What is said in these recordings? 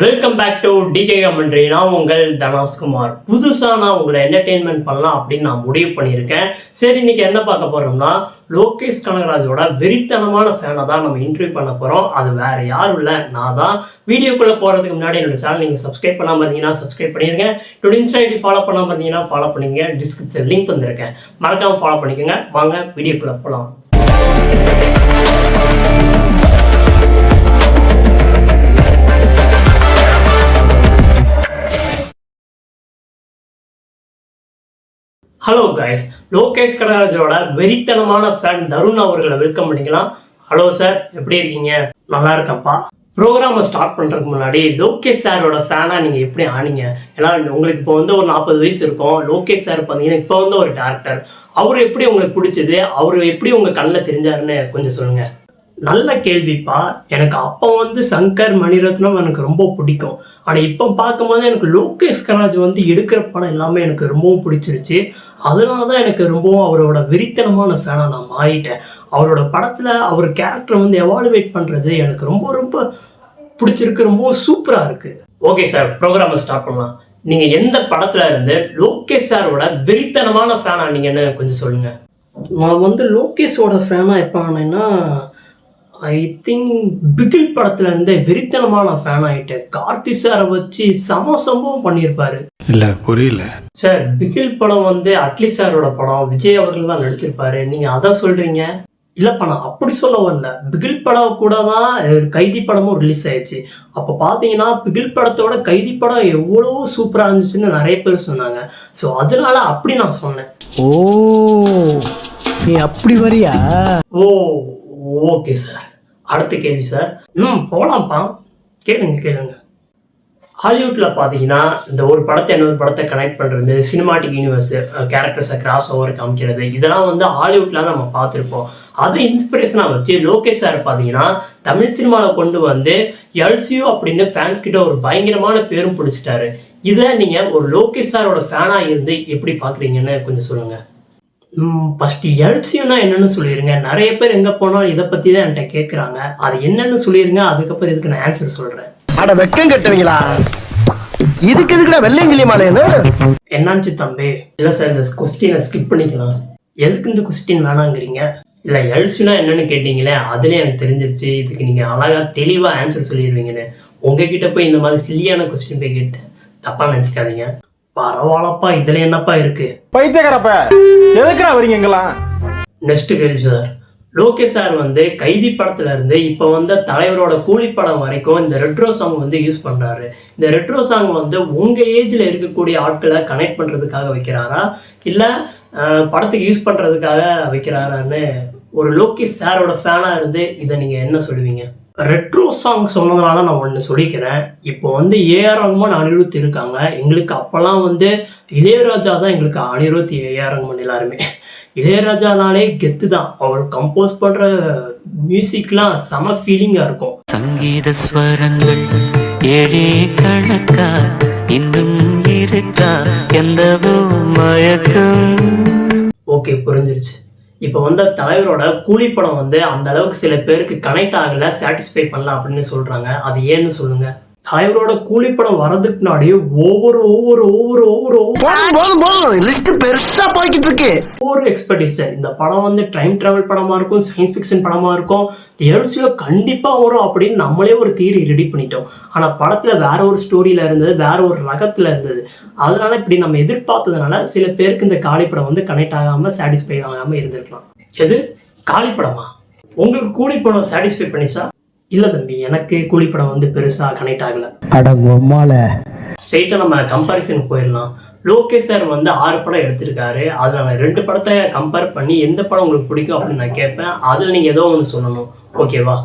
Welcome back to DK commentary. நான் உங்கள் தனாஸ்குமார். புதுசாக நான் உங்களை என்டர்டெயின்மெண்ட் பண்ணலாம் அப்படின்னு நான் முடிவு பண்ணியிருக்கேன். சரி, இன்னைக்கு என்ன பார்க்க போகிறோம்னா, லோகேஷ் கனகராஜோட வெறித்தனமான ஃபேனை தான் நம்ம இன்டர்வியூ பண்ண போகிறோம். அது வேறு யாரும் இல்லை, நான் தான். வீடியோக்குள்ளே போகிறதுக்கு முன்னாடி என்னோட சேனல் நீங்கள் சப்ஸ்கிரைப் பண்ணாமல் இருந்தீங்கன்னா சப்ஸ்கிரைப் பண்ணிடுங்க. என்னோட இன்ஸ்டா ஐடி ஃபாலோ பண்ணாமல் இருந்தீங்கன்னா ஃபாலோ பண்ணிங்க. டிஸ்கிரிப்ஷன் லிங்க் வந்திருக்கேன், மறக்காமல் ஃபாலோ பண்ணிக்கோங்க. வாங்க வீடியோக்குள்ளே போகலாம். ஹலோ கைஸ், லோகேஷ் கனகராஜோட வெறித்தனமான ஃபேன் தருண் அவர்களை வெல்கம் பண்ணிக்கலாம். ஹலோ சார், எப்படி இருக்கீங்க? நல்லா இருக்கேன்ப்பா. ப்ரோக்ராமை ஸ்டார்ட் பண்ணுறதுக்கு முன்னாடி லோகேஷ் சாரோட ஃபேனாக நீங்கள் எப்படி ஆனீங்க? ஏன்னா உங்களுக்கு இப்போ வந்து ஒரு 40 வயசு இருக்கும். லோகேஷ் சார் பார்த்தீங்கன்னா இப்போ வந்து ஒரு டேரக்டர். அவர் எப்படி உங்களுக்கு பிடிச்சது, அவர் எப்படி உங்கள் கண்ணில் தெரிஞ்சாருன்னு கொஞ்சம் சொல்லுங்கள். நல்ல கேள்விப்பா. எனக்கு அப்போ வந்து சங்கர் மணிரத்னம் எனக்கு ரொம்ப பிடிக்கும். ஆனால் இப்போ பார்க்கும்போது எனக்கு லோகேஷ் கனகராஜ் வந்து எடுக்கிற படம் எல்லாமே எனக்கு ரொம்பவும் பிடிச்சிருச்சு. அதனால தான் எனக்கு ரொம்பவும் அவரோட வெறித்தனமான ஃபேனாக நான் மாறிட்டேன். அவரோட படத்தில் அவர் கேரக்டரை வந்து எவாலுவேட் பண்ணுறது எனக்கு ரொம்ப ரொம்ப பிடிச்சிருக்கு, ரொம்ப சூப்பராக இருக்குது. ஓகே சார், ப்ரோக்ராமை ஸ்டார்ட் பண்ணலாம். நீங்கள் எந்த படத்தில் இருந்து லோகேஷ் சாரோட வெறித்தனமான ஃபேனாக நீங்கன்னு கொஞ்சம் சொல்லுங்கள். நான் வந்து லோகேஷோட ஃபேனாக எப்போ ஆனேன்னா, ஐ திங்க் பிகில் படத்துல இருந்தே வெறித்தனமான ஃபேன் ஆகிட்டேன். கார்த்தி சாரை வச்சு சம்பவம் பண்ணியிருப்பாரு. இல்ல புரியல சார். பிகில் படம் வந்து அட்லி சாரோட படம், விஜய் அவர்கள் தான் நடிச்சிருப்பாரு. நீங்க அதை சொல்றீங்க? இல்லப்பா, நான் அப்படி சொல்ல வரல. பிகில் படம் கூட தான் கைதி படமும் ரிலீஸ் ஆயிடுச்சு. அப்போ பார்த்தீங்கன்னா பிகில் படத்தோட கைதி படம் எவ்வளோ சூப்பராக இருந்துச்சுன்னு நிறைய பேர் சொன்னாங்க. ஸோ அதனால அப்படி நான் சொன்னேன். ஓ, நீ அப்படி வரியா? ஓ ஓகே சார். அடுத்த கேள்வி சார். போகலாம்ப்பா, கேளுங்க. ஹாலிவுட்டில் பார்த்தீங்கன்னா இந்த ஒரு படத்தை இன்னொரு படத்தை கனெக்ட் பண்ணுறது, சினிமாட்டிக் யூனிவர்ஸ் கேரக்டர்ஸை கிராஸ் ஓவர் காமிக்கிறது, இதெல்லாம் வந்து ஹாலிவுட்டில் நம்ம பார்த்துருப்போம். அதை இன்ஸ்பிரேஷனாக வச்சு லோகேஷ் சார் பார்த்தீங்கன்னா தமிழ் சினிமாவில் கொண்டு வந்து எல்சியூ அப்படின்னு ஃபேன்ஸ் கிட்ட ஒரு பயங்கரமான பேரும் பிடிச்சிட்டாரு. இதை நீங்கள் ஒரு லோகேஷ் சாரோட ஃபேனாக இருந்து எப்படி பார்க்குறீங்கன்னு கொஞ்சம் சொல்லுங்கள். ஃபஸ்ட்டு எல்சியூனா என்னன்னு சொல்லிடுங்க. நிறைய பேர் எங்கே போனாலும் இதை பற்றி தான் என்கிட்ட கேட்குறாங்க. அது என்னன்னு சொல்லிடுங்க, அதுக்கப்புறம் இதுக்கு நான் ஆன்சர் சொல்கிறேன். அட வெக்கம் கட்டுவீங்களா? இதுக்கு எதுக்குடா வெள்ளையங்கிலி மாலைன்னு? என்னாச்சு தம்பி? இல்லை சார், இந்த கொஸ்டினை ஸ்கிப் பண்ணிக்கலாம். எதுக்கு இந்த கொஸ்டின் வேணாங்கிறீங்க? இல்லை, எல்சியூனா என்னன்னு கேட்டீங்களே, அதுலேயே எனக்கு தெரிஞ்சிருச்சு. இதுக்கு நீங்கள் அழகாக தெளிவாக ஆன்சர் சொல்லிடுவீங்கன்னு. உங்ககிட்ட போய் இந்த மாதிரி சில்லியான கொஸ்டின் போய் கேட்டேன், தப்பாக நினச்சிக்காதீங்க. பரவாயில்லப்பா, இதுல என்னப்பா இருக்கு? பைத்தியக்காரப்ப எதுக்குடா வரீங்களா? நெக்ஸ்ட் கேள்வி சார். லோகேஷ் சார் வந்து கைதி படத்துல இருந்து இப்போ வந்து தலைவரோட கூலி படம் வரைக்கும் இந்த ரெட்ரோ சாங் வந்து யூஸ் பண்றாரு. இந்த ரெட்ரோ சாங் வந்து உங்க ஏஜ்ல இருக்கக்கூடிய ஆட்களை கனெக்ட் பண்றதுக்காக வைக்கிறாரா, இல்ல படத்துக்கு யூஸ் பண்றதுக்காக வைக்கிறாரான்னு ஒரு லோகேஷ் சாரோட ஃபேனா இருந்து இதை நீங்க என்ன சொல்லுவீங்க? ரெட்ரோ சாங் சொன்னதுனால நான் ஒன்று சொல்லிக்கிறேன். இப்போ வந்து ஏஆர் ரஹ்மான், அனிருத் இருக்காங்க. எங்களுக்கு அப்போல்லாம் வந்து இளையராஜா தான் எங்களுக்கு அனிருத், ஏஆர் ரஹ்மான் எல்லாருமே. இளையராஜானாலே கெத்து தான். அவர் கம்போஸ் பண்ணுற மியூசிக்லாம் செம ஃபீலிங்காக இருக்கும். சங்கீத ஸ்வரங்கள் ஏழே கணக்கா இன்னும் இருக்கா எந்தவோ மயக்கம். ஓகே, புரிஞ்சிருச்சு. இப்போ வந்து தலைவரோட கூலி படம் வந்து அந்த அளவுக்கு சில பேருக்கு கனெக்ட் ஆகலை, சாட்டிஸ்ஃபை பண்ணல அப்படின்னு சொல்கிறாங்க. அது ஏன்னு சொல்லுங்கள். தலைவரோட கூலி படம் வரதுக்கு முன்னாடி ஒவ்வொரு எக்ஸ்பெக்டேஷன். இந்த படம் வந்து டைம் டிராவல் படமா இருக்கும், சயின்ஸ் ஃபிக்ஷன் படமா இருக்கும், எல்சியூல கண்டிப்பா வரும் அப்படின்னு நம்மளே ஒரு தியரி ரெடி பண்ணிட்டோம். ஆனா படத்துல வேற ஒரு ஸ்டோரியில இருந்தது, வேற ஒரு ரகத்துல இருந்தது. அதனால இப்படி நம்ம எதிர்பார்த்ததுனால சில பேருக்கு இந்த காளி படம் வந்து கனெக்ட் ஆகாம சாட்டிஸ்ஃபை ஆகாம இருந்திருக்கலாம். எது காளி படமா? உங்களுக்கு கூலி படம் சாட்டிஸ்ஃபை பண்ணிச்சா? இல்லை தம்பி, எனக்கு கூலி படம் வந்து பெருசாக கனெக்ட் ஆகலை. ஸ்ட்ரெயிட்டாக நம்ம கம்பேரிசனுக்கு போயிடலாம். லோகேஷ் சார் வந்து 6 படம் எடுத்திருக்காரு. அதில் நான் 2 படத்தை கம்பேர் பண்ணி எந்த படம் உங்களுக்கு பிடிக்கும் அப்படின்னு நான் கேட்பேன். அதில் நீங்கள் ஏதோ ஒன்று சொல்லணும், ஓகேவா?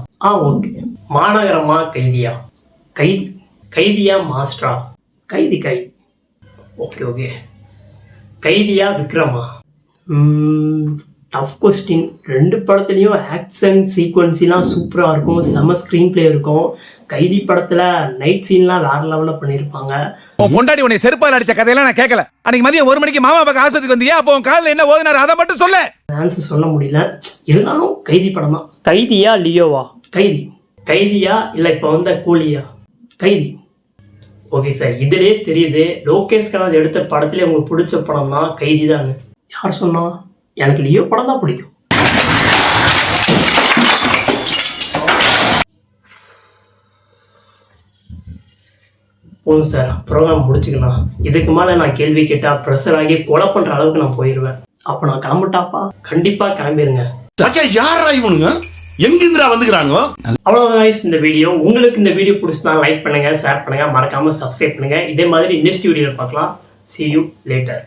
ஓகே. மாநகரமா கைதியா? கைதியா மாஸ்டரா? கைதி. ஓகே. கைதியா விக்ரமா? Tough question. 2 படத்துலையும் ஆக்ஷன் சீக்வன்ஸ்லாம் சூப்பராக இருக்கும், செம ஸ்க்ரீன் பிளே இருக்கும். கைதி படத்தில் நைட் சீன்லாம் வேற லெவலில் பண்ணியிருப்பாங்க. முன்னாடி உன்னை செருப்பால் அடிச்ச கதையெல்லாம் நான் கேட்கல. அன்னைக்கு மதியம் 1 மணிக்கு மாமா பக்கம் ஆஸ்பத்திரிக்கு வந்தியா? அப்போ உன் காலில் என்ன ஓதினார் அதை மட்டும் சொல்ல. ஆன்சர் சொல்ல முடியல, இருந்தாலும் கைதி படம் தான். கைதியா லியோவா? கைதியா இல்லை இப்போ வந்த கூலியா? ஓகே சார், இதிலே தெரியுது லோகேஷ் கனகராஜ் எடுத்த படத்திலே உங்களுக்கு பிடிச்ச படம்னா கைதி தான். யார் சொன்னா? எனக்கு லியோ படம் தான் பிடிக்கும். போதும் சார், ப்ரோக்ராம் முடிச்சுக்கலாம். இதுக்கு மேலே நான் கேள்வி கேட்டால் ப்ரெஷர் ஆகி கொலை பண்ணுற அளவுக்கு நான் போயிடுவேன். அப்போ நான் கிளம்பிட்டாப்பா? கண்டிப்பாக கிளம்பிடுங்க. யாரா இவனுங்க, எங்கிருந்துடா வந்துக்கிறானுங்க? அவ்வளோதான் guys இந்த வீடியோ. உங்களுக்கு இந்த வீடியோ பிடிச்சினா லைக் பண்ணுங்கள், ஷேர் பண்ணுங்கள், மறக்காமல் சப்ஸ்கிரைப் பண்ணுங்கள். இதே மாதிரி நெக்ஸ்ட் வீடியோவில் பார்க்கலாம். See you later.